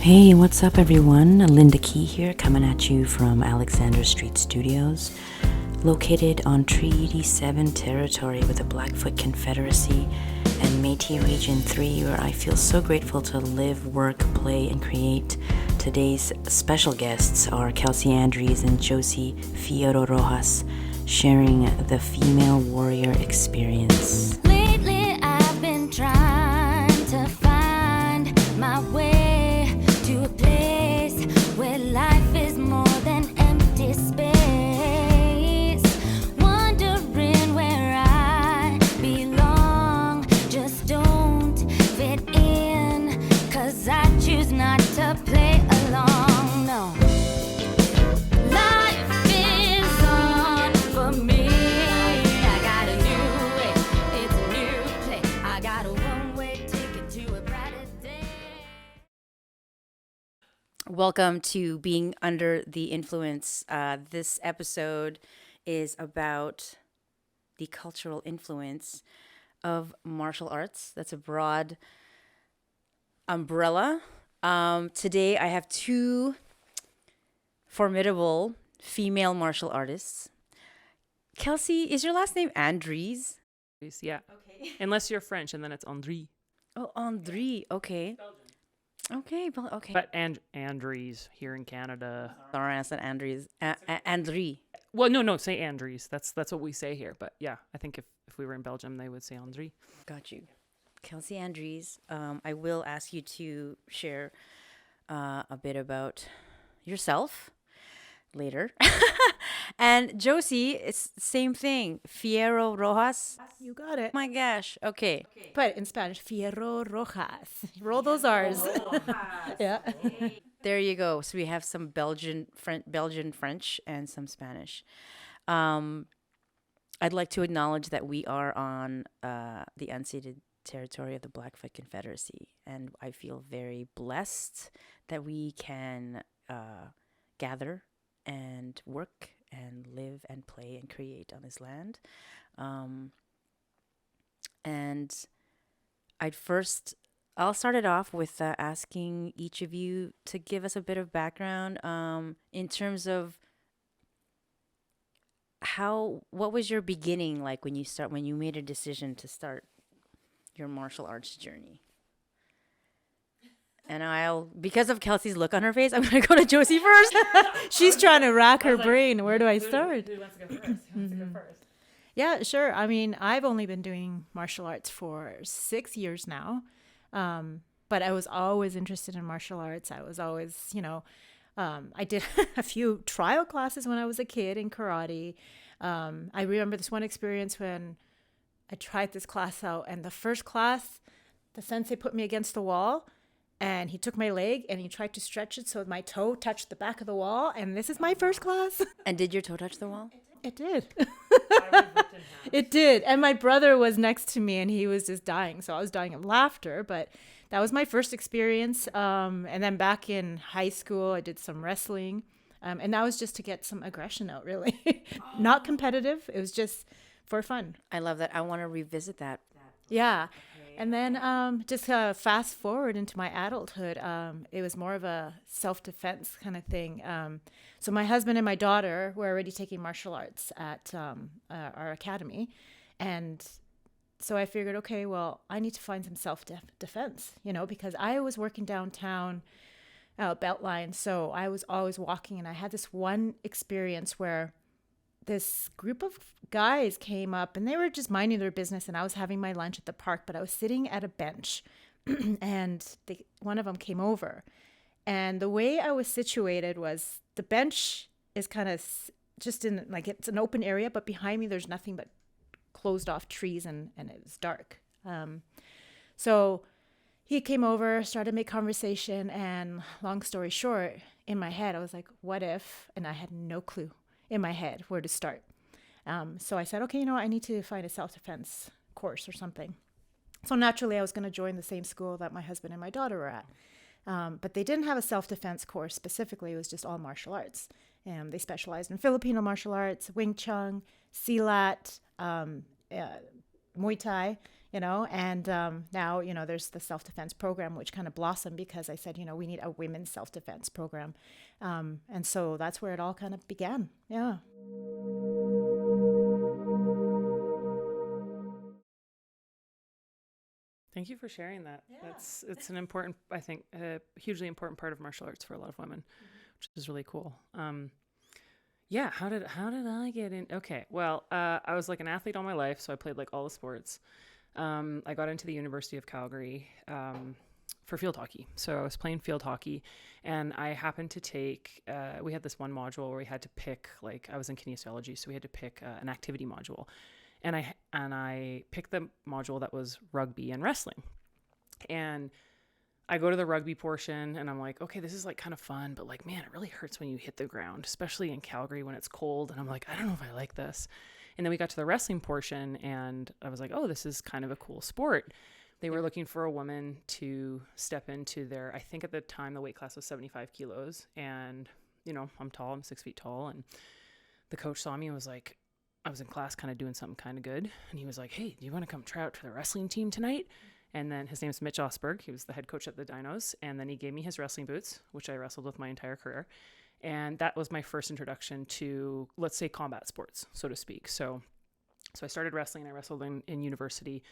Hey, what's up everyone? Linda Key here, coming at you from Alexander Street Studios, located on Treaty 7 territory with the Blackfoot Confederacy and Métis Region 3, where I feel so grateful to live, work, play, and create. Today's special guests are Kelsey, Andries, and Josy Fierro-Roxas, sharing the female warrior experience. Lately I've been trying to find my way to a place where life is more than empty space. Wondering where I belong, just don't fit in, 'cause I choose not to play along, no. Life is on for me. I got a new way, it's a new play. I got a one-way ticket to a brighter day. Welcome to Being Under the Influence. This episode is about the cultural influence of martial arts. That's a broad umbrella. Today I have two formidable female martial artists. Kelsey, is your last name Andries? Yeah. Okay. Unless you're French, and then it's Andries. Oh, Andries. Okay. Okay, well, okay. But Andries here in Canada. Sorry, I said Andries. Andries. Well, no, say Andries. That's what we say here. But yeah, I think if we were in Belgium, they would say Andries. Got you. Kelsey, Andries, I will ask you to share a bit about yourself later. And Josy, it's the same thing. Fierro-Roxas. You got it. My gosh. Okay. But in Spanish, Fierro-Roxas. Roll those R's. Yeah. There you go. So we have some Belgian French, and some Spanish. I'd like to acknowledge that we are on the unceded territory of the Blackfoot Confederacy, and I feel very blessed that we can gather and work and live and play and create on this land. And I'll start it off with asking each of you to give us a bit of background in terms of what was your beginning like when you made a decision to start your martial arts journey? And because of Kelsey's look on her face, I'm going to go to Josy first. She's trying to rack her brain. Where do I start? Who wants to go first? Yeah, sure. I mean, I've only been doing martial arts for 6 years now. But I was always interested in martial arts. I was always, I did a few trial classes when I was a kid in karate. I remember this one experience when I tried this class out, and the first class, the sensei put me against the wall, and he took my leg and he tried to stretch it so my toe touched the back of the wall. And this is my first class. And did your toe touch the wall? It did. It did. And my brother was next to me and he was just dying. So I was dying of laughter. But that was my first experience. And then back in high school, I did some wrestling. And that was just to get some aggression out, really. Not competitive. It was just for fun. I love that. I want to revisit that. Yeah. And then just fast forward into my adulthood, it was more of a self-defense kind of thing. So my husband and my daughter were already taking martial arts at our academy. And so I figured, okay, well, I need to find some self-defense, because I was working downtown, Beltline. So I was always walking, and I had this one experience where this group of guys came up and they were just minding their business, and I was having my lunch at the park, but I was sitting at a bench and one of them came over, and the way I was situated was the bench is kind of just in, like, it's an open area, but behind me there's nothing but closed off trees, and it was dark. So he came over, started to make conversation, and long story short, in my head I was like, what if? And I had no clue in my head where to start. So I said, okay, I need to find a self-defense course or something. So naturally, I was going to join the same school that my husband and my daughter were at. But they didn't have a self-defense course specifically. It was just all martial arts. They specialized in Filipino martial arts, Wing Chun, Silat, Muay Thai, and now, there's the self-defense program, which kind of blossomed because I said, we need a women's self-defense program. And so that's where it all kind of began. Yeah. Thank you for sharing that. Yeah. It's an important, I think, a hugely important part of martial arts for a lot of women, which is really cool. Yeah. How did I get in? Okay. Well, I was like an athlete all my life. So I played like all the sports. I got into the University of Calgary, for field hockey. So I was playing field hockey, and I happened to take, we had this one module where we had to pick, like, I was in kinesiology. So we had to pick an activity module. And I picked the module that was rugby and wrestling. And I go to the rugby portion and I'm like, okay, this is like kind of fun, but like, man, it really hurts when you hit the ground, especially in Calgary when it's cold. And I'm like, I don't know if I like this. And then we got to the wrestling portion and I was like, oh, this is kind of a cool sport. They were looking for a woman to step into their, I think at the time the weight class was 75 kilos. And, I'm tall, I'm 6 feet tall. And the coach saw me and was like, I was in class kind of doing something kind of good. And he was like, hey, do you want to come try out to the wrestling team tonight? And then his name's Mitch Osberg. He was the head coach at the Dinos. And then he gave me his wrestling boots, which I wrestled with my entire career. And that was my first introduction to, let's say, combat sports, so to speak. So I started wrestling. I wrestled in university.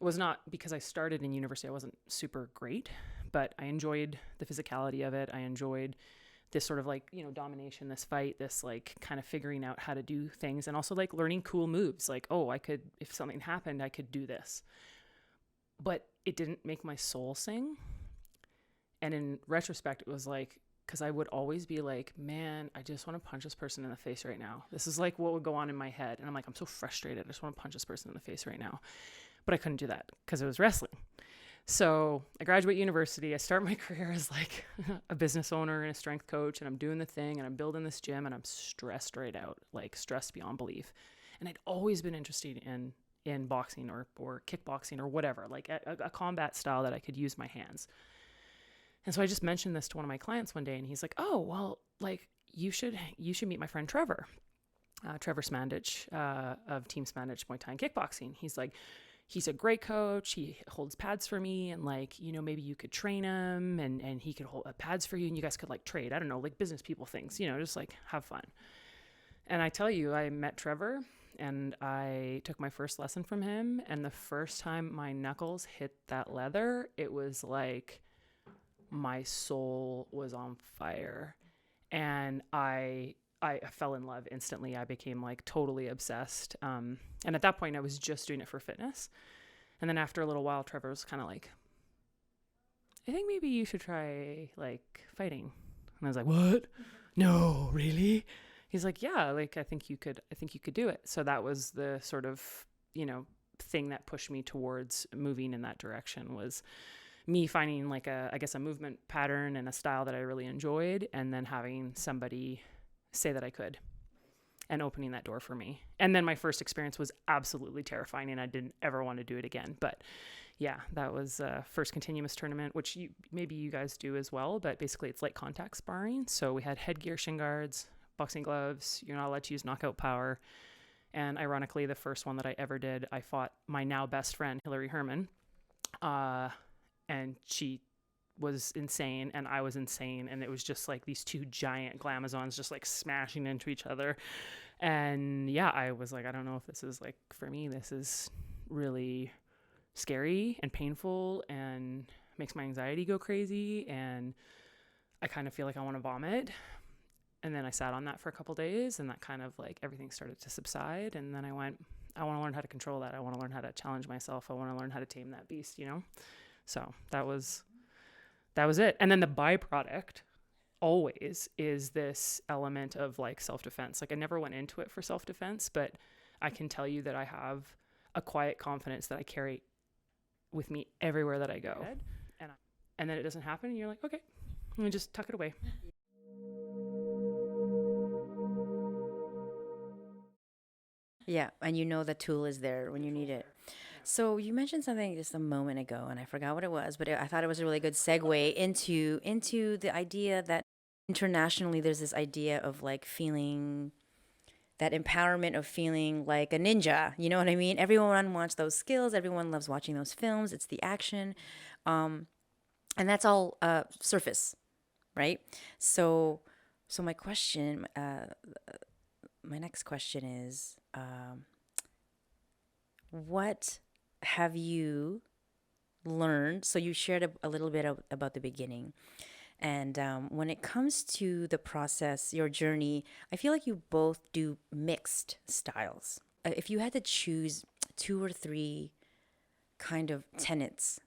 It was not because I started in university. I wasn't super great, but I enjoyed the physicality of it. I enjoyed this sort of like, domination, this fight, this like kind of figuring out how to do things, and also like learning cool moves. Like, oh, I could, if something happened, I could do this. But it didn't make my soul sing. And in retrospect, it was like, because I would always be like, man, I just want to punch this person in the face right now. This is like what would go on in my head. And I'm like, I'm so frustrated. I just want to punch this person in the face right now. But I couldn't do that because it was wrestling. So I graduate university. I start my career as like a business owner and a strength coach, and I'm doing the thing and I'm building this gym and I'm stressed right out, like stressed beyond belief. And I'd always been interested in boxing or kickboxing or whatever, like a combat style that I could use my hands. And so I just mentioned this to one of my clients one day, and he's like, oh, well, like you should meet my friend Trevor Smandich of Team Smandich Muay Thai and Kickboxing. He's like, he's a great coach. He holds pads for me, and like, maybe you could train him and he could hold pads for you and you guys could like trade. I don't know, like business people things, just like have fun. And I tell you, I met Trevor and I took my first lesson from him. And the first time my knuckles hit that leather, it was like my soul was on fire. And I fell in love instantly. I became like totally obsessed. And at that point I was just doing it for fitness. And then after a little while, Trevor was kind of like, I think maybe you should try like fighting. And I was like, what? No, really? He's like, yeah, like, I think you could do it. So that was the sort of, thing that pushed me towards moving in that direction, was me finding like a movement pattern and a style that I really enjoyed. And then having somebody say that I could, and opening that door for me. And then my first experience was absolutely terrifying and I didn't ever want to do it again. But yeah, that was first continuous tournament, which maybe you guys do as well, but basically it's like contact sparring. So we had headgear, shin guards, boxing gloves. You're not allowed to use knockout power. And ironically, the first one that I ever did, I fought my now best friend, Hillary Herman. And she was insane and I was insane, and it was just like these two giant glamazons just like smashing into each other. And yeah, I was like, I don't know if this is like for me. This is really scary and painful and makes my anxiety go crazy, and I kind of feel like I want to vomit. And then I sat on that for a couple days, and that kind of like everything started to subside. And then I went, I want to learn how to control that. I want to learn how to challenge myself. I want to learn how to tame that beast, So that was it. And then the byproduct always is this element of like self-defense. Like I never went into it for self-defense, but I can tell you that I have a quiet confidence that I carry with me everywhere that I go. And then it doesn't happen and you're like, okay, let me just tuck it away. Yeah, and the tool is there when you need it. So you mentioned something just a moment ago, and I forgot what it was, but I thought it was a really good segue into the idea that internationally there's this idea of like feeling that empowerment of feeling like a ninja. You know what I mean? Everyone wants those skills. Everyone loves watching those films. It's the action, and that's all surface, right? So my question, my next question is, what have you learned? So you shared a little bit about the beginning. And when it comes to the process, your journey, I feel like you both do mixed styles. If you had to choose 2 or 3 kind of tenets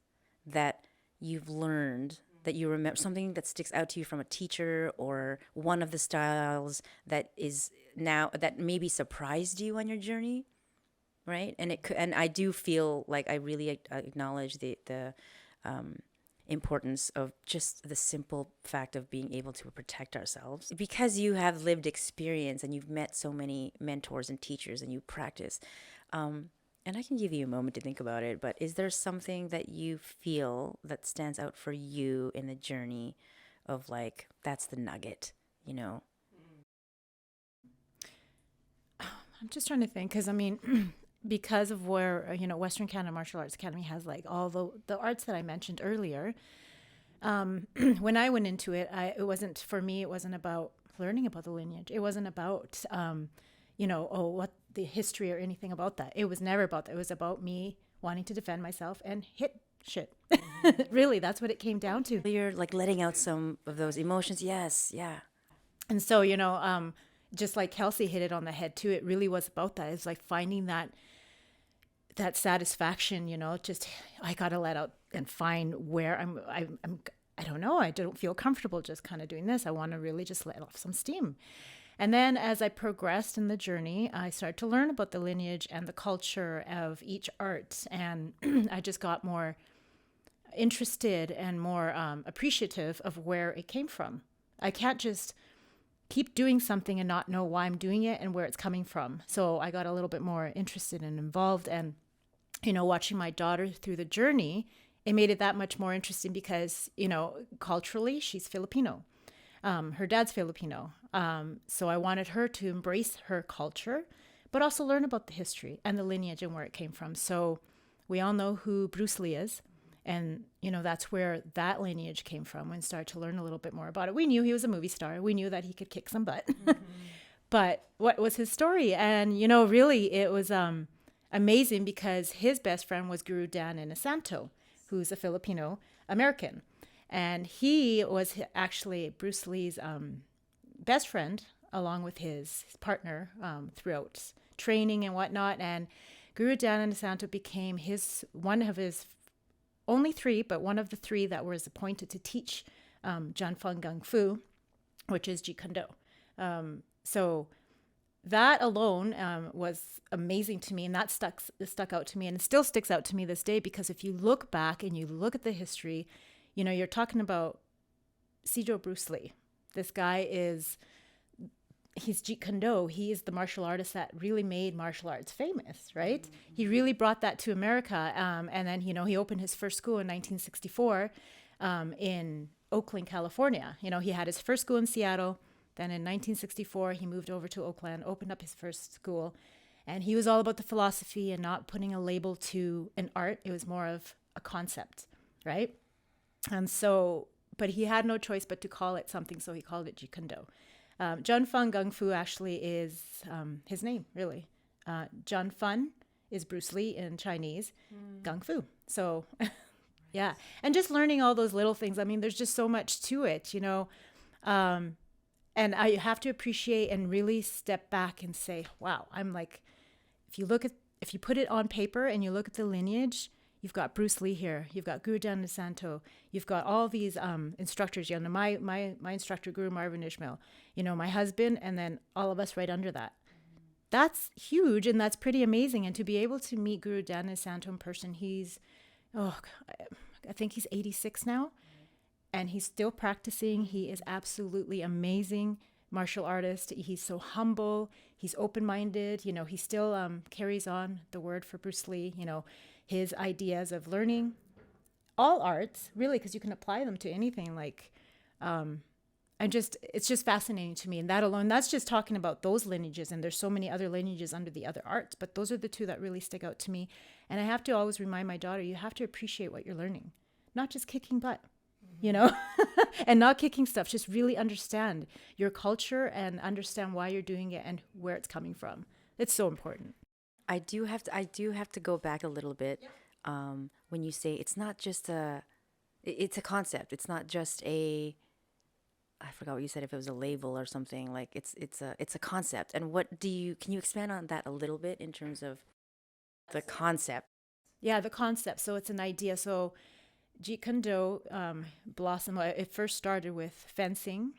that you've learned, that you remember, something that sticks out to you from a teacher, or one of the styles that is now that maybe surprised you on your journey, right? And I do feel like I really acknowledge the importance of just the simple fact of being able to protect ourselves, because you have lived experience and you've met so many mentors and teachers and you practice. And I can give you a moment to think about it, but is there something that you feel that stands out for you in the journey of like, that's the nugget, you know? I'm just trying to think, because I mean, because of where, Western Canada Martial Arts Academy has like all the arts that I mentioned earlier. When I went into it, it wasn't about learning about the lineage. It wasn't about, what the history or anything about that. It was never about that. It was about me wanting to defend myself and hit shit. Really, that's what it came down to. You're like letting out some of those emotions. Yes. Yeah. And so, just like Kelsey hit it on the head too, it really was about that. It's like finding that satisfaction, just I got to let out and find where I don't know. I don't feel comfortable just kind of doing this. I want to really just let off some steam. And then as I progressed in the journey, I started to learn about the lineage and the culture of each art. And I just got more interested and more appreciative of where it came from. I can't just keep doing something and not know why I'm doing it and where it's coming from. So I got a little bit more interested and involved, and, watching my daughter through the journey, it made it that much more interesting because, culturally she's Filipino. Her dad's Filipino. So I wanted her to embrace her culture, but also learn about the history and the lineage and where it came from. So we all know who Bruce Lee is. And, that's where that lineage came from, and started to learn a little bit more about it. We knew he was a movie star. We knew that he could kick some butt. Mm-hmm. But what was his story? And, really it was amazing because his best friend was Guru Dan Inosanto, who's a Filipino American. And he was actually Bruce Lee's best friend, along with his partner throughout training and whatnot. And Guru Dan Inosanto became one of his only 3, but one of the 3 that was appointed to teach Jan Feng Gung Fu, which is Jeet Kune Do. So that alone was amazing to me, and that stuck out to me, and it still sticks out to me this day, because if you look back and you look at the history, you're talking about Sijo Bruce Lee. This guy he's Jeet Kune Do. He is the martial artist that really made martial arts famous, right? Mm-hmm. He really brought that to America. And then, he opened his first school in 1964 in Oakland, California. He had his first school in Seattle. Then in 1964, he moved over to Oakland, opened up his first school. And he was all about the philosophy and not putting a label to an art. It was more of a concept, right? And so, but he had no choice but to call it something. So he called it Jeet Kune Do. Jan Feng Gung Fu actually is his name, really. Jan Feng is Bruce Lee in Chinese, Gung Fu. So, yeah. And just learning all those little things. I mean, there's just so much to it, and I have to appreciate and really step back and say, wow, I'm like, if you put it on paper and you look at the lineage, you've got Bruce Lee here. You've got Guru Dan Inosanto. You've got all these instructors. My instructor, Guru Marvin Ishmael. My husband, and then all of us right under that. That's huge, and that's pretty amazing. And to be able to meet Guru Dan Inosanto in person, I think he's 86 now, and he's still practicing. He is absolutely amazing martial artist. He's so humble. He's open-minded. He still carries on the word for Bruce Lee. his ideas of learning all arts, really, because you can apply them to anything. Like, it's just fascinating to me. And that alone, that's just talking about those lineages. And there's so many other lineages under the other arts, but those are the two that really stick out to me. And I have to always remind my daughter, you have to appreciate what you're learning, not just kicking butt, you know, and not kicking stuff. Just really understand your culture and understand why you're doing it and where it's coming from. It's so important. I do have to go back a little bit. When you say it's not just it's a concept. It's not just I forgot what you said, if it was a label or something. Like it's a concept. And can you expand on that a little bit in terms of the concept? Yeah, the concept. So it's an idea. So Jeet Kune Do blossomed. It first started with fencing,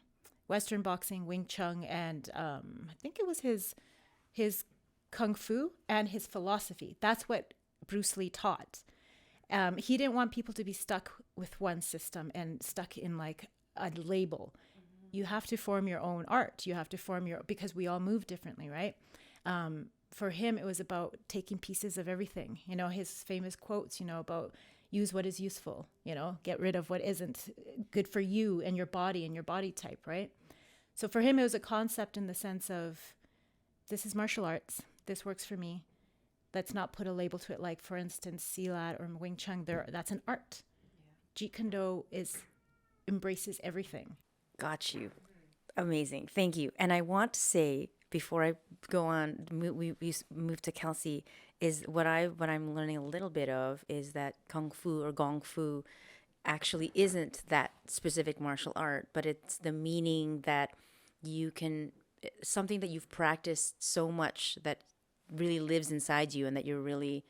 Western boxing, Wing Chun, and I think it was his Kung Fu and his philosophy. That's what Bruce Lee taught. He didn't want people to be stuck with one system and stuck in like a label. You have to form your own art. You have to form because we all move differently, right? For him, it was about taking pieces of everything. You know, his famous quotes, you know, about use what is useful, you know, get rid of what isn't good for you and your body type, right? So for him, it was a concept in the sense of, this is martial arts. This works for me. Let's not put a label to it. Like, for instance, Silat or Wing Chun, that's an art. Yeah. Jeet Kune Do embraces everything. Got you. Amazing. Thank you. And I want to say, before I go on, we move to Kelsey, is what I'm learning a little bit of is that Kung Fu or Gong Fu actually isn't that specific martial art, but it's the meaning that you can, something that you've practiced so much that really lives inside you and that you really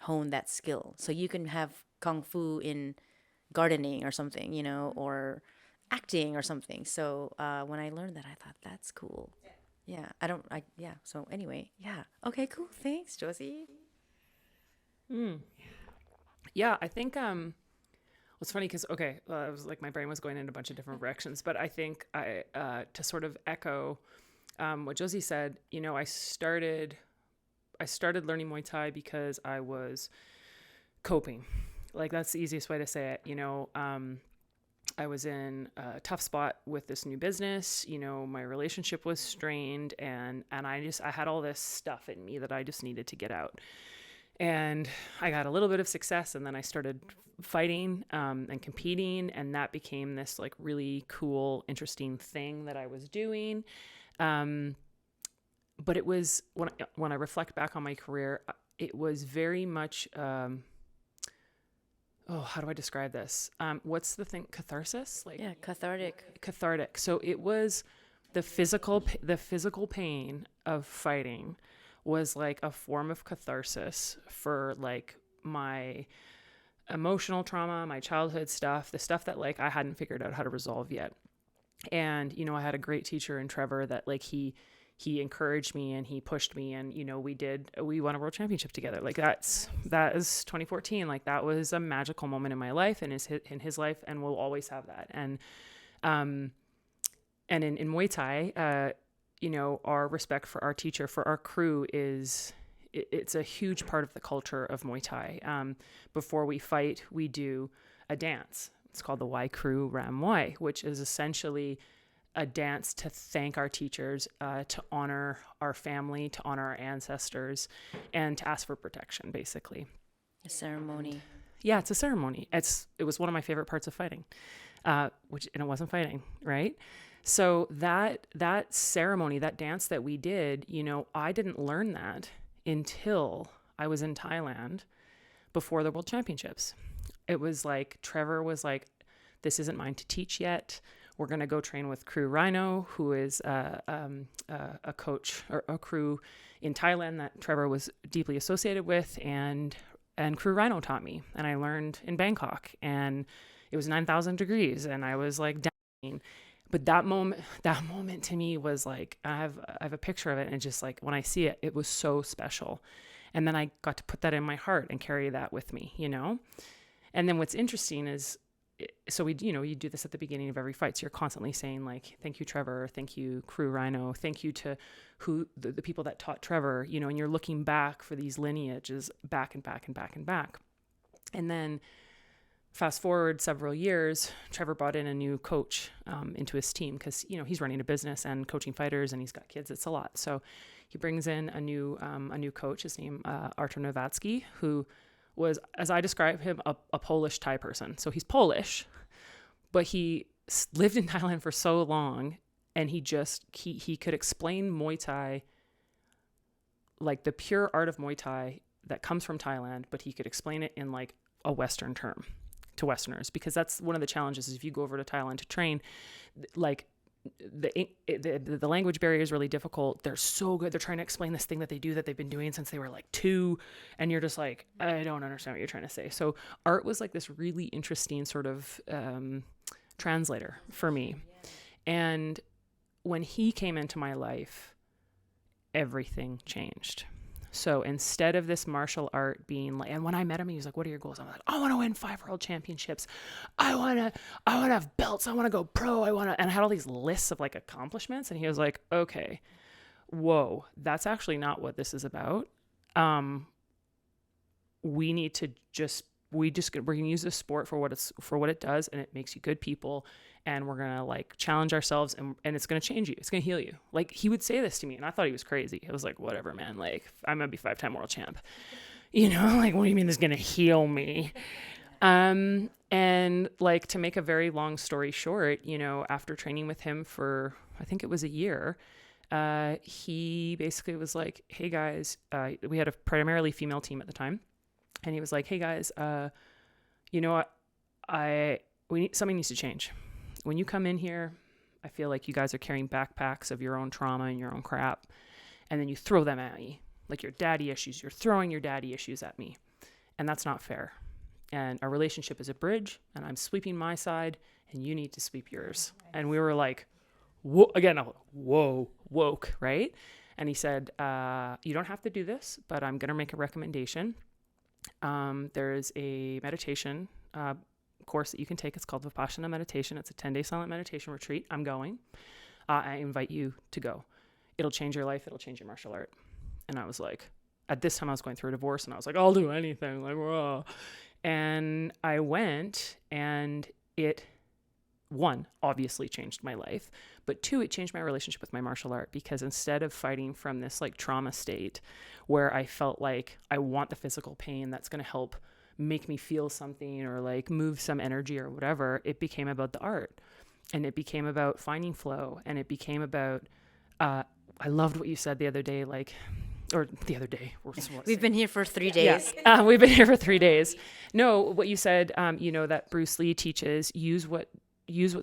hone that skill. So you can have Kung Fu in gardening or something, you know, or acting or something. So when I learned that, I thought that's cool. Yeah. So anyway, yeah. Okay, cool. Thanks, Josy. Yeah, I think it's funny because it was like my brain was going in a bunch of different directions, but I think to sort of echo what Josy said, you know, I started learning Muay Thai because I was coping. Like, that's the easiest way to say it. You know, I was in a tough spot with this new business. You know, my relationship was strained, and I had all this stuff in me that I just needed to get out. And I got a little bit of success, and then I started fighting and competing, and that became this like really cool, interesting thing that I was doing. But it was, when I reflect back on my career, it was very much, how do I describe this? What's the thing? Catharsis? Cathartic. So it was the physical pain of fighting was like a form of catharsis for like my emotional trauma, my childhood stuff, the stuff that like I hadn't figured out how to resolve yet. And, you know, I had a great teacher in Trevor that like he encouraged me and he pushed me, and, you know, we won a world championship together. Like that is 2014. Like that was a magical moment in my life and in his life, and we'll always have that. And in Muay Thai, you know, our respect for our teacher, for our crew it's a huge part of the culture of Muay Thai. Before we fight, we do a dance. It's called the Wai Crew Ram Wai, which is essentially a dance to thank our teachers, to honor our family, to honor our ancestors, and to ask for protection, basically. A ceremony. Yeah, it's a ceremony. It was one of my favorite parts of fighting, and it wasn't fighting, right? So that ceremony, that dance that we did, you know, I didn't learn that until I was in Thailand before the World Championships. It was like, Trevor was like, this isn't mine to teach yet. We're going to go train with Crew Rhino, who is a coach or a crew in Thailand that Trevor was deeply associated with. And Crew Rhino taught me. And I learned in Bangkok. And it was 9,000 degrees. And I was like dying. But that moment to me was like, I have a picture of it. And it's just like, when I see it, it was so special. And then I got to put that in my heart and carry that with me, you know? And then what's interesting is so we, you do this at the beginning of every fight. So you're constantly saying like, thank you, Trevor. Thank you, Crew Rhino. Thank you to the people that taught Trevor, and you're looking back for these lineages back and back and back and back. And then fast forward several years, Trevor brought in a new coach into his team because, he's running a business and coaching fighters and he's got kids. It's a lot. So he brings in a new coach, his name, Artur Nowacki, who was, as I describe him, a Polish Thai person. So he's Polish, but he lived in Thailand for so long, and he could explain Muay Thai, like the pure art of Muay Thai that comes from Thailand, but he could explain it in like a Western term to Westerners, because that's one of the challenges is if you go over to Thailand to train, like the language barrier is really difficult. They're so good. They're trying to explain this thing that they do that they've been doing since they were like 2. And you're just like, I don't understand what you're trying to say. So Art was like this really interesting sort of translator for me. And when he came into my life, everything changed. So instead of this martial art being like, and when I met him, he was like, what are your goals? I'm like, I want to win 5 world championships. I want to have belts. I want to go pro. And I had all these lists of like accomplishments. And he was like, okay, whoa, that's actually not what this is about. We need to we're going to use this sport for what it does. And it makes you good people. And we're going to like challenge ourselves and it's going to change you. It's going to heal you. Like he would say this to me and I thought he was crazy. I was like, whatever, man. Like I'm going to be 5-time world champ, like, what do you mean this is going to heal me? And like to make a very long story short, after training with him for, I think it was a year, he basically was like, hey guys, we had a primarily female team at the time. And he was like, hey guys, something needs to change. When you come in here, I feel like you guys are carrying backpacks of your own trauma and your own crap. And then you throw them at me, like your daddy issues. You're throwing your daddy issues at me. And that's not fair. And our relationship is a bridge and I'm sweeping my side and you need to sweep yours. And we were like, whoa, woke, right? And he said, you don't have to do this, but I'm going to make a recommendation. There's a meditation course that you can take. It's called Vipassana meditation. It's a 10-day silent meditation retreat. I'm going. I invite you to go. It'll change your life. It'll change your martial art. And I was like, at this time I was going through a divorce and I was like, I'll do anything. Like, whoa. And I went and it, 1, obviously changed my life, but 2, it changed my relationship with my martial art because instead of fighting from this like trauma state where I felt like I want the physical pain that's going to help make me feel something or like move some energy or whatever, it became about the art and it became about finding flow and it became about, I loved what you said the other day, we've been here for 3 days. Yeah. We've been here for 3 days. No, what you said, that Bruce Lee teaches, use what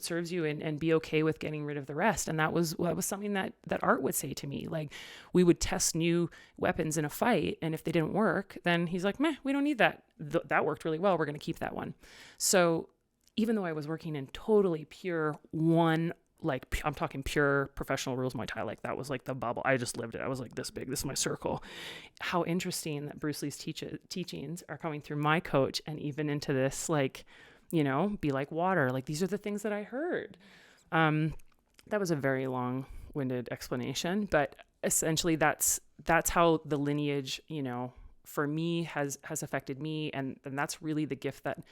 serves you and be okay with getting rid of the rest. And that was something that Art would say to me. Like we would test new weapons in a fight. And if they didn't work, then he's like, meh, we don't need that. That worked really well. We're going to keep that one. So even though I was working in totally pure I'm talking pure professional rules Muay Thai, like that was like the bubble. I just lived it. I was like this big, this is my circle. How interesting that Bruce Lee's teachings are coming through my coach and even into this, like, be like water. Like these are the things that I heard. That was a very long-winded explanation, but essentially that's how the lineage, for me has affected me. And that's really the gift that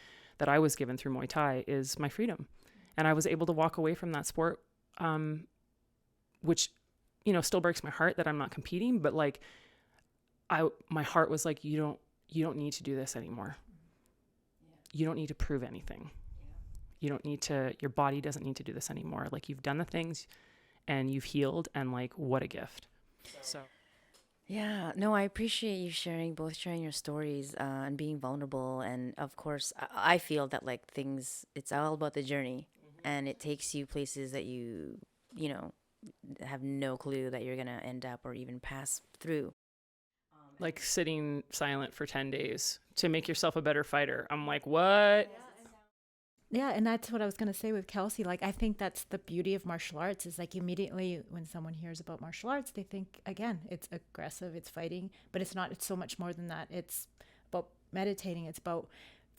I was given through Muay Thai is my freedom. And I was able to walk away from that sport, which, still breaks my heart that I'm not competing, but like my heart was like, you don't need to do this anymore. You don't need to prove anything. You don't need to, your body doesn't need to do this anymore. Like you've done the things and you've healed and like, what a gift. So. Yeah, no, I appreciate you sharing your stories and being vulnerable. And of course, I feel that like it's all about the journey and it takes you places that you have no clue that you're going to end up or even pass through. Like sitting silent for 10 days to make yourself a better fighter. I'm like, what? Yeah, and that's what I was going to say with Kelsey. Like, I think that's the beauty of martial arts is like immediately when someone hears about martial arts, they think, again, it's aggressive, it's fighting, but it's not. It's so much more than that. It's about meditating. It's about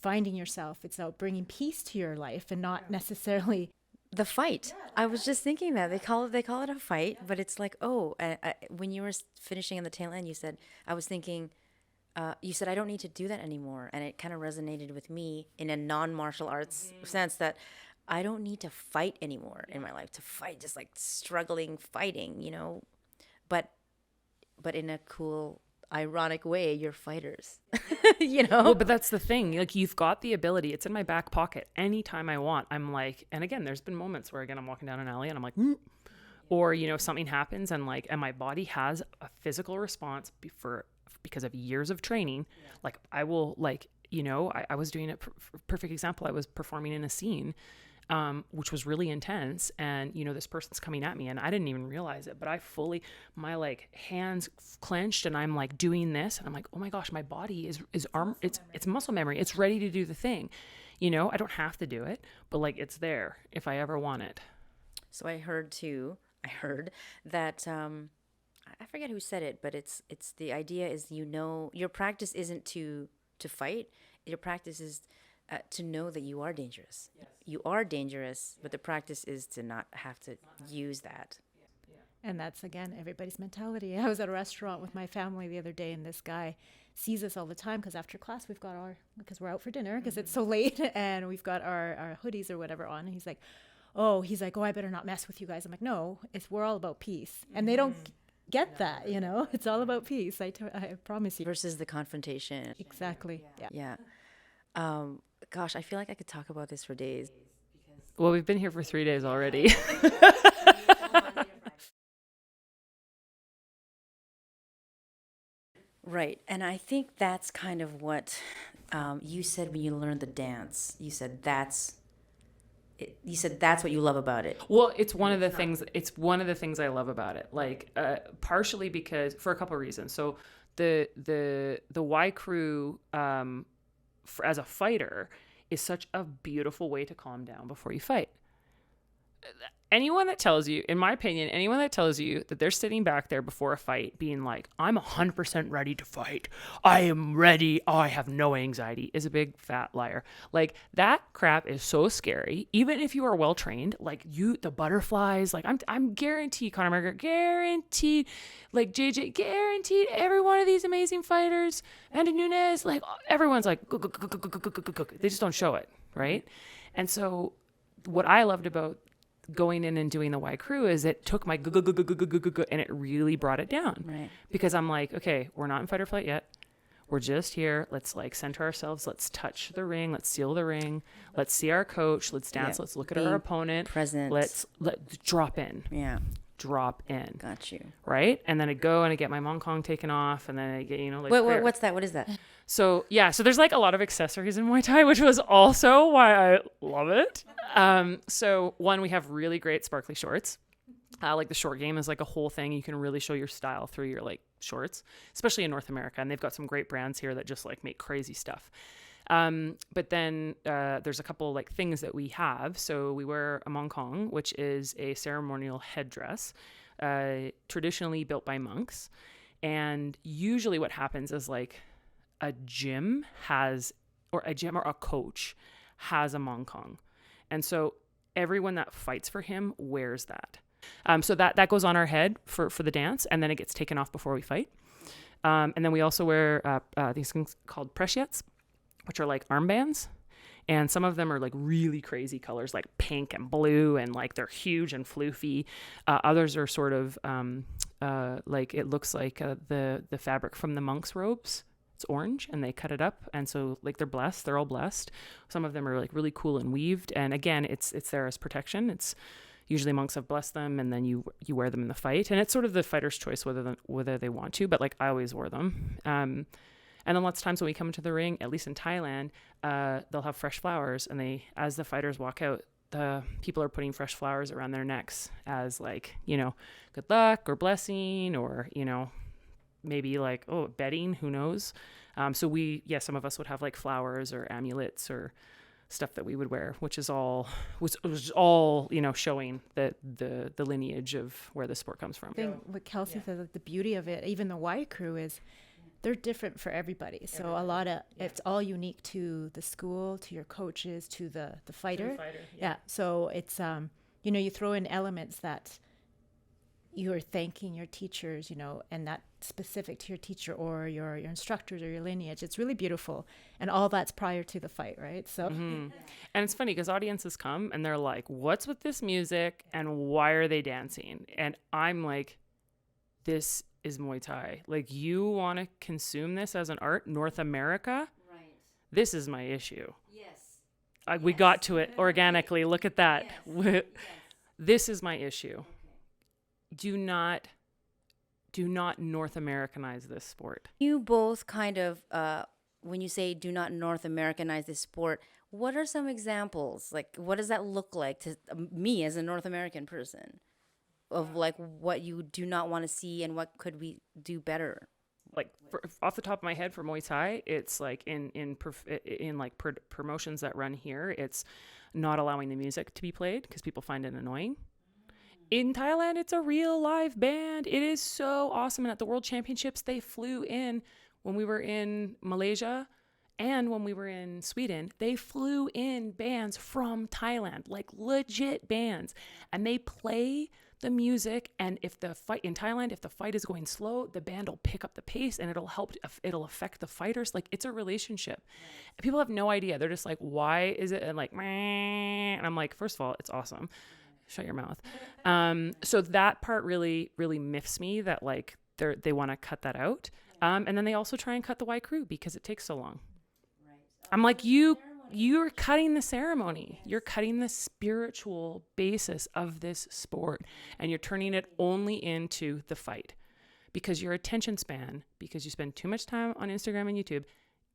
finding yourself. It's about bringing peace to your life and not necessarily The fight. I was just thinking that they call it a fight, but it's like, when you were finishing on the tail end, you said, I was thinking, you said, I don't need to do that anymore. And it kind of resonated with me in a non-martial arts sense that I don't need to fight anymore in my life, to fight, just like struggling, fighting, but in a cool, ironic way, you're fighters, Well, but that's the thing. Like, you've got the ability. It's in my back pocket. Anytime I want, I'm like, and again, there's been moments where, again, I'm walking down an alley and I'm like, or, something happens and my body has a physical response because of years of training. Like, I will I was doing it, perfect example. I was performing in a scene, which was really intense. And, this person's coming at me and I didn't even realize it, but my hands clenched and I'm like doing this and I'm like, oh my gosh, my body is arm. It's muscle memory. It's ready to do the thing. I don't have to do it, but it's there if I ever want it. So I heard that, I forget who said it, but it's the idea is, your practice isn't to fight. Your practice is to know that you are dangerous. Yes. You are dangerous, but the practice is to not have to use that. And that's, again, everybody's mentality. I was at a restaurant with my family the other day, and this guy sees us all the time because after class because we're out for dinner because it's so late, and we've got our hoodies or whatever on. And he's like, oh, I better not mess with you guys. I'm like, no, we're all about peace. And they don't get that, it's all about peace. I promise you. Versus the confrontation. Exactly. Yeah. Gosh, I feel like I could talk about this for days. Well, we've been here for 3 days already. Right. And I think that's kind of what you said when you learned the dance. You said that's what you love about it. Well, it's one of the things I love about it. Like, partially because, for a couple of reasons. So the Y crew, as a fighter, is such a beautiful way to calm down before you fight. Anyone that tells you, in my opinion, that they're sitting back there before a fight being like, I'm 100% ready to fight, I am ready, I have no anxiety, is a big fat liar. Like, that crap is so scary. Even if you are well trained, the butterflies, I'm guaranteed, Conor McGregor, guaranteed, JJ, guaranteed, every one of these amazing fighters, Andy Nunes, everyone's like, they just don't show it, right? And so what I loved about going in and doing the Y crew is it took my and it really brought it down. Right. Because I'm like, okay, we're not in fight or flight yet. We're just here. Let's center ourselves. Let's touch the ring. Let's seal the ring. Let's see our coach. Let's dance. Yeah. Let's look at our opponent. Present. Let's drop in. Yeah. Drop in. Got you. Right? And then I go and I get my Mong Kong taken off and then I get, Wait, what's that? What is that? So there's a lot of accessories in Muay Thai, which was also why I love it. So one, we have really great sparkly shorts. The short game is a whole thing. You can really show your style through your shorts, especially in North America. And they've got some great brands here that just make crazy stuff. But then there's a couple things that we have. So we wear a Mong Kong, which is a ceremonial headdress, traditionally built by monks. And usually what happens is a gym or a coach has a Mong Kong. And so everyone that fights for him wears that. So that goes on our head for the dance, and then it gets taken off before we fight. And then we also wear these things called prechets, which are armbands. And some of them are really crazy colors, like pink and blue, and they're huge and floofy. Others are sort of it looks like the fabric from the monks' robes. It's orange and they cut it up. And so they're blessed. They're all blessed. Some of them are really cool and weaved. And again, it's there as protection. It's usually monks have blessed them and then you wear them in the fight. And it's sort of the fighter's choice whether they want to, but I always wore them. And then lots of times when we come into the ring, at least in Thailand, they'll have fresh flowers. And as the fighters walk out, the people are putting fresh flowers around their necks as good luck or blessing or, maybe bedding, who knows? So some of us would have flowers or amulets or stuff that we would wear, which is all showing the lineage of where the sport comes from. I think what Kelsey says, the beauty of it, even the Y crew, is they're different for everybody. So a lot of it's all unique to the school, to your coaches, to the fighter. Yeah. So it's you throw in elements that you're thanking your teachers, and that specific to your teacher or your instructors or your lineage. It's really beautiful. And all that's prior to the fight, right? So And it's funny because audiences come and they're like, what's with this music and why are they dancing? And I'm like, this is Muay Thai. Like, you want to consume this as an art, North America? Right. This is my issue. Yes. We got to it organically. Look at that. Yes. This is my issue. Okay. Do not North Americanize this sport. You both kind of, when you say do not North Americanize this sport, what are some examples? Like, what does that look like to me as a North American person? Of like what you do not want to see and what could we do better? Like off the top of my head for Muay Thai, it's like in promotions that run here, it's not allowing the music to be played because people find it annoying. In Thailand, it's a real live band. It is so awesome. And at the World Championships, they flew in when we were in Malaysia and when we were in Sweden, they flew in bands from Thailand, like legit bands, and they play the music. And if the fight in Thailand, if the fight is going slow, the band will pick up the pace and it'll affect the fighters. Like, it's a relationship. And people have no idea. They're just like, why is it? And like, meh. And I'm like, first of all, it's awesome. Shut your mouth. So that part really, really miffs me that like they want to cut that out. And then they also try and cut the Y crew because it takes so long. I'm like, you're cutting the ceremony. You're cutting the spiritual basis of this sport, and you're turning it only into the fight because your attention span, because you spend too much time on Instagram and YouTube,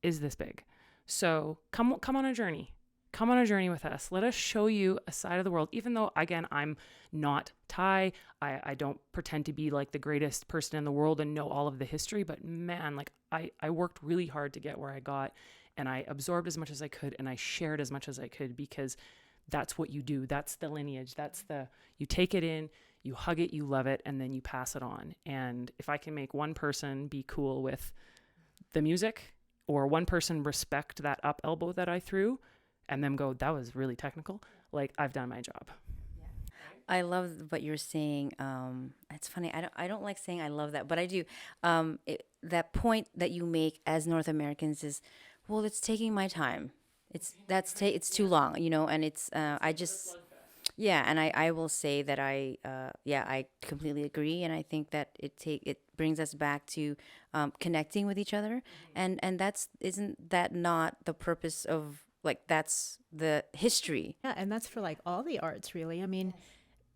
is this big. So come on a journey. Come on a journey with us. Let us show you a side of the world. Even though, again, I'm not Thai. I don't pretend to be like the greatest person in the world and know all of the history. But man, like I worked really hard to get where I got. And I absorbed as much as I could. And I shared as much as I could because that's what you do. That's the lineage. You take it in, you hug it, you love it, and then you pass it on. And if I can make one person be cool with the music or one person respect that up elbow that I threw, and them go, that was really technical, like, I've done my job. I love what you're saying. It's funny. I don't like saying I love that, but I do. That point that you make as North Americans is, well, it's taking my time. It's too long, and it's and I will say that I completely agree, and I think that it brings us back to connecting with each other, and isn't that not the purpose of, like, that's the history. Yeah, and that's for like all the arts, really. I mean,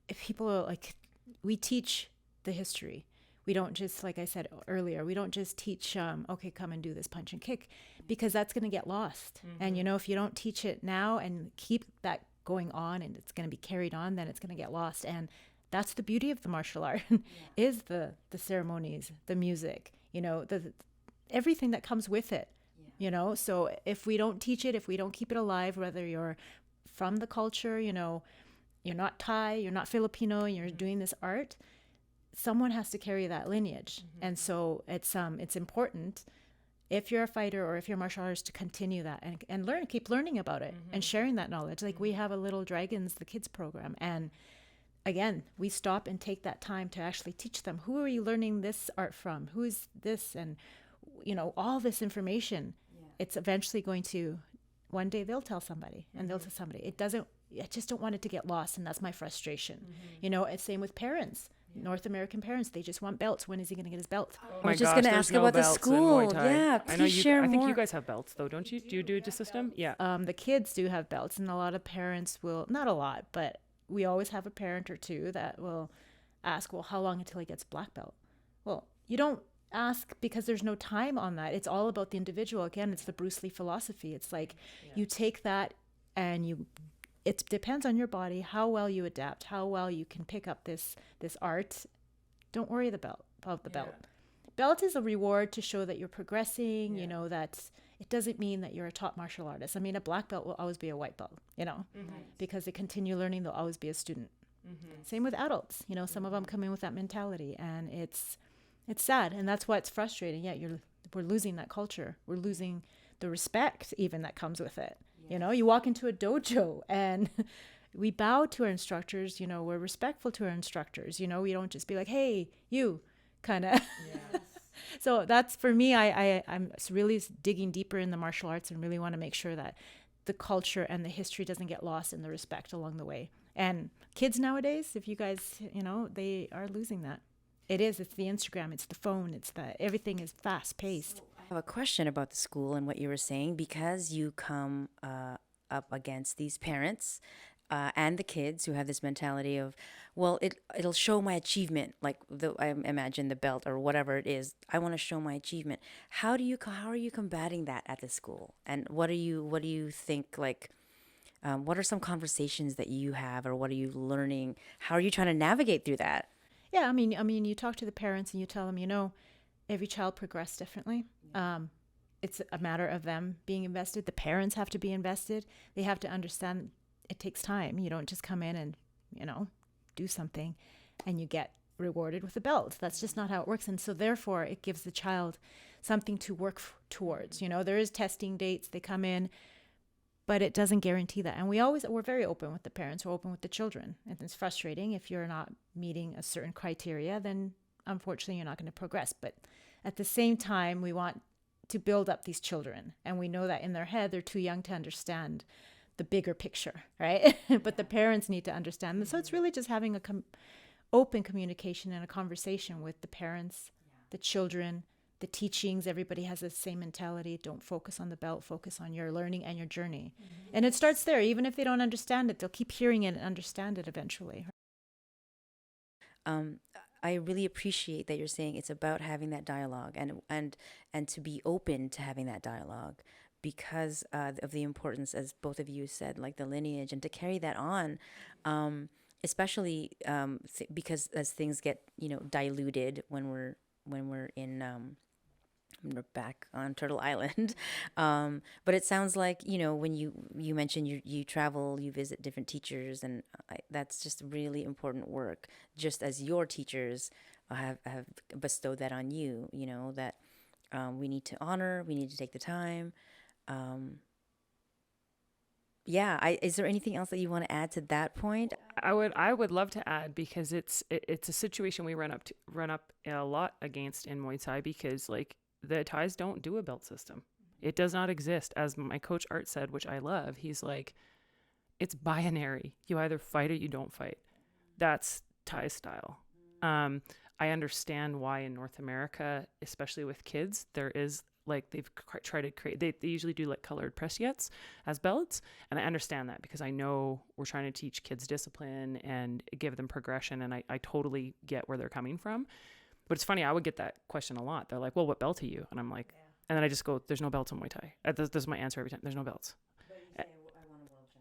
if people are like, we teach the history. We don't just, like I said earlier, we don't just teach, okay, come and do this punch and kick, because that's going to get lost. Mm-hmm. And, if you don't teach it now and keep that going on and it's going to be carried on, then it's going to get lost. And that's the beauty of the martial art is the ceremonies, the music, everything that comes with it. So if we don't teach it, if we don't keep it alive, whether you're from the culture, you're not Thai, you're not Filipino, and you're doing this art, someone has to carry that lineage. Mm-hmm. And so it's important if you're a fighter or if you're a martial artist to continue that and keep learning about it and sharing that knowledge. Like, we have a Little Dragons, the kids program. And again, we stop and take that time to actually teach them, who are you learning this art from? Who is this? And, all this information. It's eventually going to, one day they'll tell somebody and they'll tell somebody. I just don't want it to get lost. And that's my frustration. Mm-hmm. It's same with parents, North American parents. They just want belts. When is he going to get his belt? I was just going to ask about the school. Yeah, please share more. I think you guys have belts though, don't you? Do you do a system? Yeah. The kids do have belts, and a lot of parents will, not a lot, but we always have a parent or two that will ask, well, how long until he gets black belt? Well, you don't ask because there's no time on that. It's all about the individual. Again, it's the Bruce Lee philosophy. It's like you take that and it depends on your body, how well you adapt, how well you can pick up this art. Don't worry about the belt. Belt is a reward to show that you're progressing, that it doesn't mean that you're a top martial artist. I mean, a black belt will always be a white belt, because they continue learning, they'll always be a student. Mm-hmm. Same with adults. Some of them come in with that mentality, and it's sad, and that's why it's frustrating. Yeah, we're losing that culture. We're losing the respect even that comes with it. You know, you walk into a dojo and we bow to our instructors, you know, we're respectful to our instructors, you know, we don't just be like, hey, you kind of. So that's for me, I'm really digging deeper in the martial arts and really want to make sure that the culture and the history doesn't get lost in the respect along the way. And kids nowadays, if you guys, you know, they are losing that. It's the Instagram, it's the phone, everything is fast paced. I have a question about the school and what you were saying, because you come up against these parents and the kids who have this mentality of, well, it'll show my achievement, like I imagine the belt or whatever it is. I want to show my achievement. How are you combating that at the school? And what do you think, like, what are some conversations that you have, or what are you learning? How are you trying to navigate through that? Yeah, I mean, you talk to the parents and you tell them, you know, every child progresses differently. It's a matter of them being invested. The parents have to be invested. They have to understand it takes time. You don't just come in and, you know, do something and you get rewarded with a belt. That's just not how it works. And so therefore it gives the child something to work towards. You know, there is testing dates, they come in, but it doesn't guarantee that. And we're very open with the parents, we're open with the children. And it's frustrating if you're not meeting a certain criteria, then unfortunately you're not going to progress. But at the same time, we want to build up these children. And we know that in their head, they're too young to understand the bigger picture, right? But the parents need to understand. So it's really just having open communication and a conversation with the parents, the children, the teachings. Everybody has the same mentality. Don't focus on the belt, focus on your learning and your journey. And it starts there. Even if they don't understand it, they'll keep hearing it and understand it eventually. I really appreciate that you're saying it's about having that dialogue and to be open to having that dialogue, because of the importance, as both of you said, like the lineage, and to carry that on, especially because as things get, you know, diluted when we're back on Turtle Island. But it sounds like, you know, when you mentioned you travel, you visit different teachers, and that's just really important work, just as your teachers have bestowed that on you, you know, that we need to honor, we need to take the time. Is there anything else that you want to add to that point? I would love to add, because it's a situation we run up a lot against in Muay Thai, because like the Thais don't do a belt system. It does not exist. As my coach Art said, which I love, he's like, it's binary. You either fight or you don't fight. That's Thai style. I understand why in North America, especially with kids, there is like they've tried to create, they usually do like colored preciates as belts. And I understand that, because I know we're trying to teach kids discipline and give them progression. And I totally get where they're coming from. But it's funny, I would get that question a lot. They're like, well, what belt are you? And I'm like, and then I just go, there's no belts in Muay Thai. This is my answer every time. There's no belts.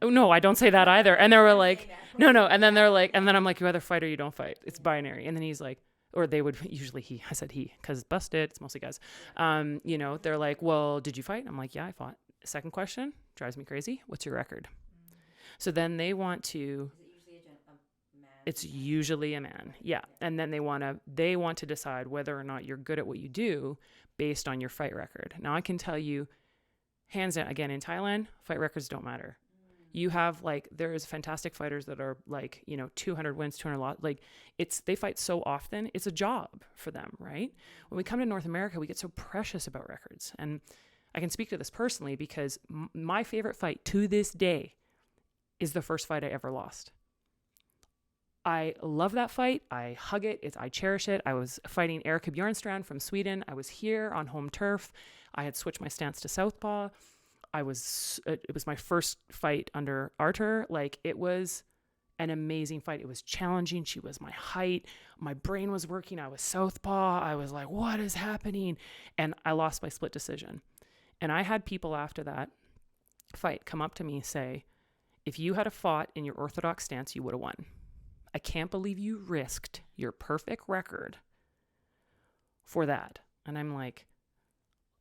Oh, no, I don't say that either. And they were like, no. And then they're like, and then I'm like, you either fight or you don't fight. It's binary. And then he's like, or they would usually I said he, because busted, it's mostly guys. You know, they're like, well, did you fight? I'm like, yeah, I fought. Second question, drives me crazy. What's your record? So then they want to, it's usually a man. Yeah. And then they want to decide whether or not you're good at what you do based on your fight record. Now I can tell you, hands down, again, in Thailand, fight records don't matter. You have like, there is fantastic fighters that are like, you know, 200 wins, 200 loss. Like they fight so often. It's a job for them, right? When we come to North America, we get so precious about records. And I can speak to this personally, because my favorite fight to this day is the first fight I ever lost. I love that fight. I hug it. I cherish it. I was fighting Erika Bjornstrand from Sweden. I was here on home turf. I had switched my stance to southpaw. It was my first fight under Artur. Like, it was an amazing fight. It was challenging. She was my height. My brain was working. I was southpaw. I was like, what is happening? And I lost by split decision. And I had people after that fight come up to me and say, if you had fought in your orthodox stance, you would have won. I can't believe you risked your perfect record for that. And I'm like,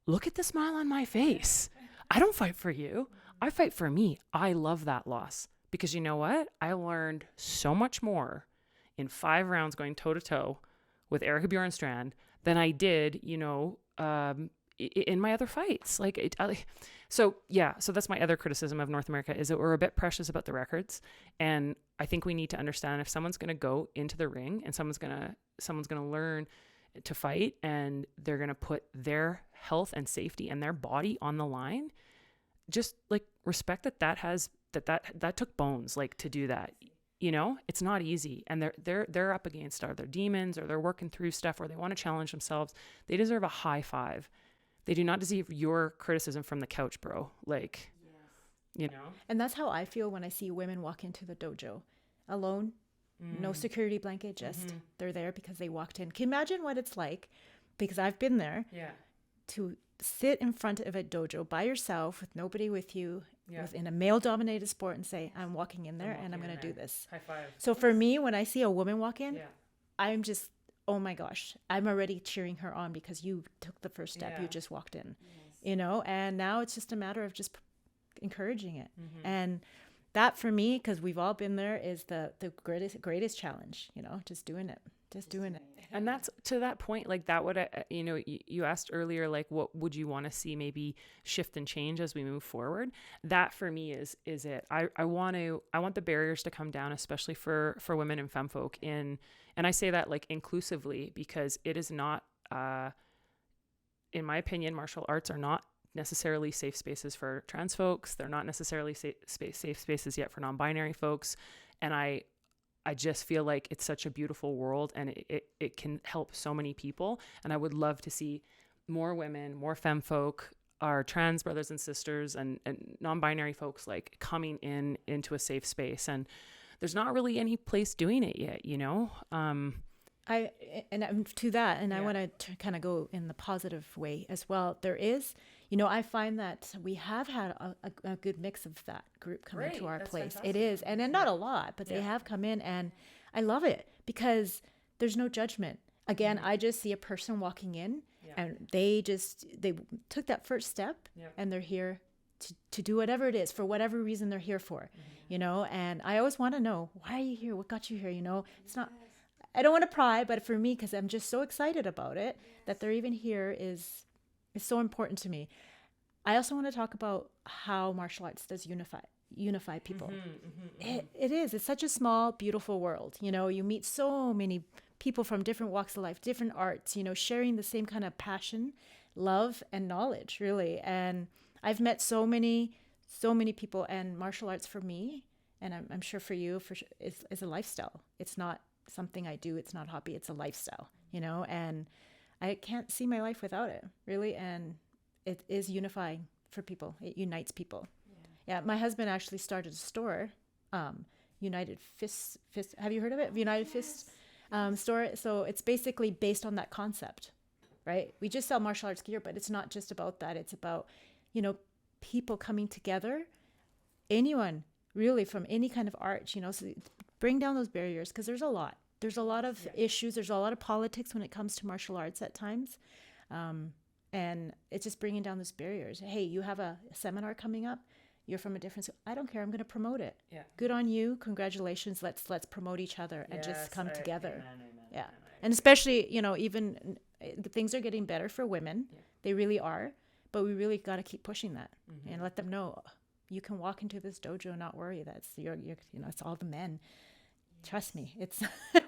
look at the smile on my face. I don't fight for you. I fight for me. I love that loss, because you know what? I learned so much more in 5 rounds going toe to toe with Erika Bjornstrand than I did, you know, in my other fights. So that's my other criticism of North America, is that we're a bit precious about the records. And I think we need to understand, if someone's going to go into the ring and someone's going to learn to fight, and they're going to put their health and safety and their body on the line, just like respect that took bones, like, to do that. You know, it's not easy, and they're up against other demons, or they're working through stuff, or they want to challenge themselves. They deserve a high five. They do not deserve your criticism from the couch, bro. Like, you know. And that's how I feel when I see women walk into the dojo alone, no security blanket, just they're there because they walked in. Can you imagine what it's like? Because I've been there. Yeah. To sit in front of a dojo by yourself with nobody with you, within a male-dominated sport, and say, I'm walking in there and I'm going to do this. High five. So for me, when I see a woman walk in, I'm just, oh my gosh, I'm already cheering her on, because you took the first step. You just walked in, you know, and now it's just a matter of just encouraging it. And that, for me, because we've all been there, is the greatest challenge, you know, just doing it. And that's, to that point, like, that would, you know, you asked earlier, like, what would you want to see maybe shift and change as we move forward? That, for me, is it. I want the barriers to come down, especially for women and femfolk and I say that, like, inclusively, because it is not, in my opinion, martial arts are not necessarily safe spaces for trans folks. They're not necessarily safe spaces yet for non-binary folks. And I just feel like it's such a beautiful world, and it can help so many people. And I would love to see more women, more femme folk, our trans brothers and sisters, and non-binary folks, like, coming into a safe space. And there's not really any place doing it yet, you know? I want to kind of go in the positive way as well. There is, you know, I find that we have had a good mix of that group come into our place. Fantastic. It is, and not a lot, but they have come in, and I love it, because there's no judgment. Again, I just see a person walking in, and they took that first step, and they're here to do whatever it is, for whatever reason they're here for, you know. And I always want to know, why are you here? What got you here? You know, it's not. I don't want to pry, but for me, because I'm just so excited about it, that they're even here is so important to me. I also want to talk about how martial arts does unify people. It is. It's such a small, beautiful world. You know, you meet so many people from different walks of life, different arts, you know, sharing the same kind of passion, love, and knowledge, really. And I've met so many people, and martial arts for me, and I'm sure for you, is a lifestyle. It's not something I do. It's not a hobby. It's a lifestyle, you know, and I can't see my life without it, really. And it is unifying for people. It unites people. Yeah. My husband actually started a store, United Fist. Have you heard of it? United Fist store. So it's basically based on that concept, right? We just sell martial arts gear, but it's not just about that. It's about, you know, people coming together, anyone really from any kind of art, you know, so bring down those barriers, because there's a lot of issues. There's a lot of politics when it comes to martial arts at times. And it's just bringing down those barriers. Hey, you have a seminar coming up. You're from a different, I don't care. I'm going to promote it. Yeah. Good on you. Congratulations. Let's promote each other and just come together. Amen. And especially, you know, even things are getting better for women. Yeah. They really are. But we really got to keep pushing that and let them know you can walk into this dojo and not worry. That's you're you know, it's all the men. Trust me, it's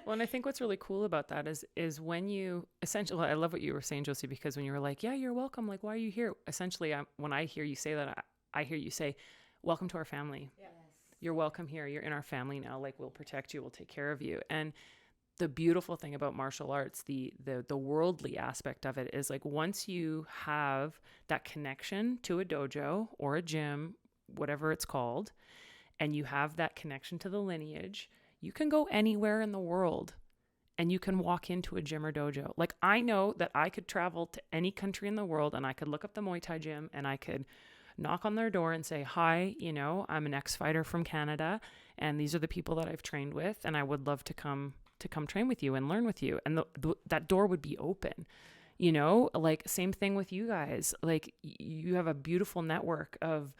well, and I think what's really cool about that is when you essentially, I love what you were saying, Josy, because when you were like, yeah, you're welcome, like, why are you here? Essentially, when I hear you say that, I hear you say, welcome to our family. Yes. You're welcome here. You're in our family now. Like, we'll protect you. We'll take care of you. And the beautiful thing about martial arts, the worldly aspect of it, is like, once you have that connection to a dojo or a gym, whatever it's called, and you have that connection to the lineage, you can go anywhere in the world and you can walk into a gym or dojo. Like, I know that I could travel to any country in the world and I could look up the Muay Thai gym and I could knock on their door and say, hi, you know, I'm an ex-fighter from Canada and these are the people that I've trained with, and I would love to come train with you and learn with you. And that door would be open, you know, like, same thing with you guys. Like, you have a beautiful network of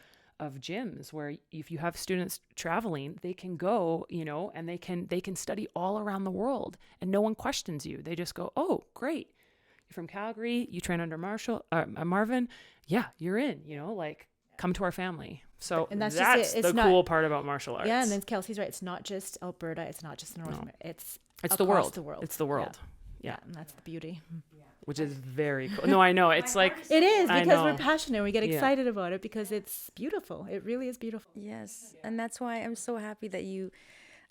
gyms where if you have students traveling, they can go, you know, and they can study all around the world and no one questions you. They just go, oh, great. you're from Calgary, you train under Marvin, yeah, you're in, like come to our family. So And that's that's just it. It's the not, cool part about martial arts. Yeah, and then Kelsey's right. It's not just Alberta. It's not just North America. It's the across world. the world. It's the world. Yeah. And that's the beauty. Which is very cool. No, I know. It's like It is, I because we're know. passionate. We get excited about it because it's beautiful. It really is beautiful. Yes, and that's why I'm so happy that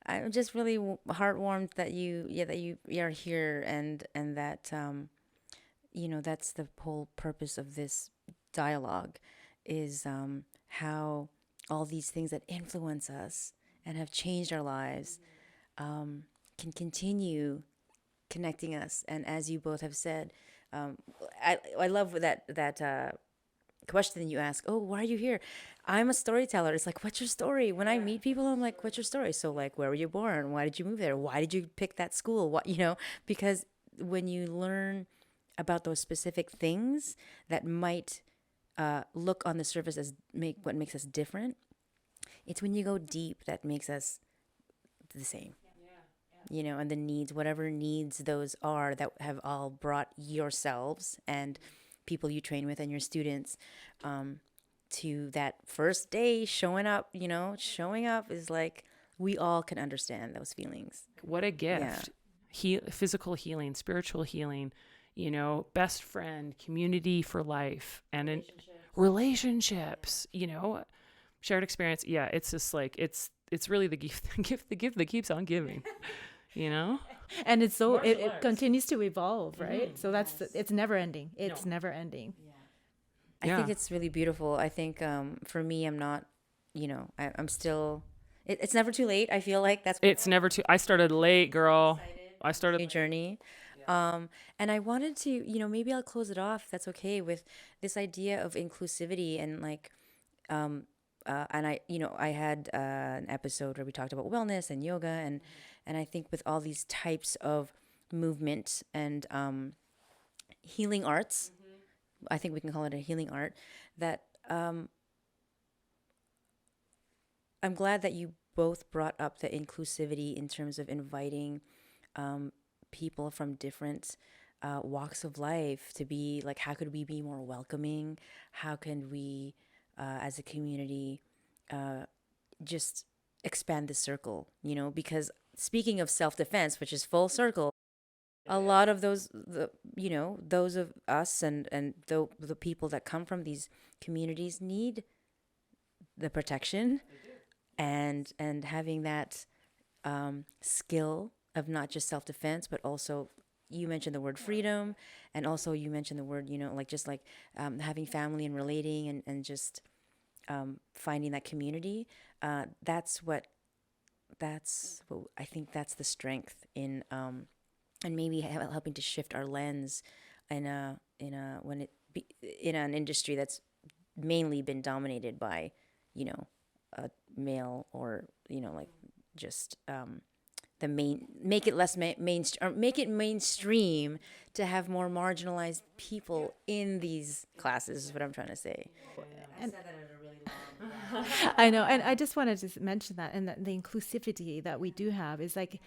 I'm just really heartwarmed that you are here, and that that's the whole purpose of this dialogue, is how all these things that influence us and have changed our lives can continue connecting us. And as you both have said, I love that question you ask, oh, why are you here? I'm a storyteller. It's like, what's your story? When I meet people, I'm like, what's your story? So like, where were you born? Why did you move there? Why did you pick that school? What, because when you learn about those specific things that might look on the surface as what makes us different, it's when you go deep that makes us the same. And the needs, whatever needs those are that have all brought yourselves and people you train with and your students to that first day showing up. Showing up is like, we all can understand those feelings. What a gift. Physical healing, spiritual healing, best friend, community for life, and relationships, shared experience. Yeah, it's just like, it's really the gift that keeps on giving. And it's so it continues to evolve, right? So it's never ending. It's never ending. I think it's really beautiful. I think for me, I'm not, I'm still. It's never too late. I feel like it's never too. I started late, girl. I started a journey. And I wanted to, maybe I'll close it off. That's okay, with this idea of inclusivity and like. And I had an episode where we talked about wellness and yoga, and I think with all these types of movement and healing arts, I think we can call it a healing art, that I'm glad that you both brought up the inclusivity in terms of inviting people from different walks of life to be like, how could we be more welcoming? How can we as a community, just expand the circle, because speaking of self-defense, which is full circle, a lot of those of us and the people that come from these communities need the protection and having that skill of not just self-defense, but also, you mentioned the word freedom, and also you mentioned the word, having family and relating and just finding that community. That's what I think that's the strength in, and maybe helping to shift our lens in an industry that's mainly been dominated by, a male or, just make it mainstream to have more marginalized people in these classes is what I'm trying to say. And I know, and I just wanted to mention that, and the inclusivity that we do have is like,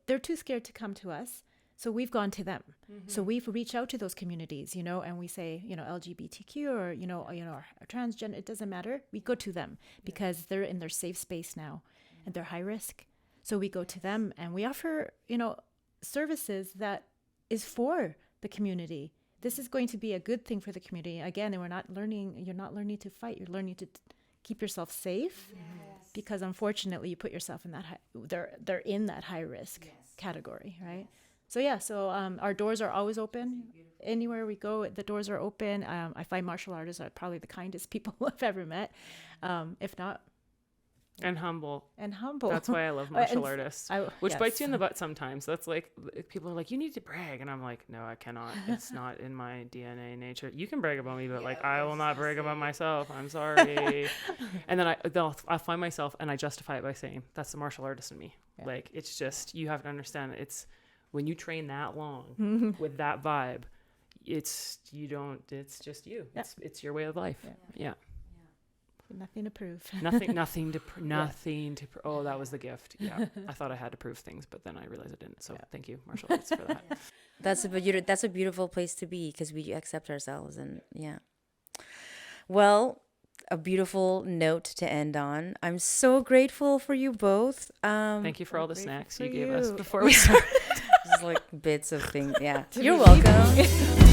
they're too scared to come to us, so we've gone to them. So we've reached out to those communities, and we say, LGBTQ or or transgender, it doesn't matter. We go to them because they're in their safe space now, and they're high risk. So we go to them and we offer, services that is for the community. This is going to be a good thing for the community. Again, and you're not learning to fight. You're learning to keep yourself safe, because unfortunately you put yourself in that they're in that high risk category, right? So our doors are always open. Anywhere we go, the doors are open. I find martial artists are probably the kindest people I've ever met. If not, and humble. That's why I love martial artists, which bites you in the butt sometimes. That's like, people are like, you need to brag, and I'm like, no, I cannot. It's not in my DNA nature. You can brag about me, but I will not brag about myself. I'm sorry. And then I'll find myself and I justify it by saying, that's the martial artist in me. Like, it's just, you have to understand, it's when you train that long with that vibe, it's just you. It's your way of life. Yeah. Nothing to prove. Nothing to oh, that was the gift. Yeah. I thought I had to prove things, but then I realized I didn't. So thank you, martial arts, for that. That's a beautiful place to be, because we accept ourselves. And well, a beautiful note to end on. I'm so grateful for you both. Thank you for all the snacks you gave us you. before we started. Just like bits of things. Yeah. You're welcome.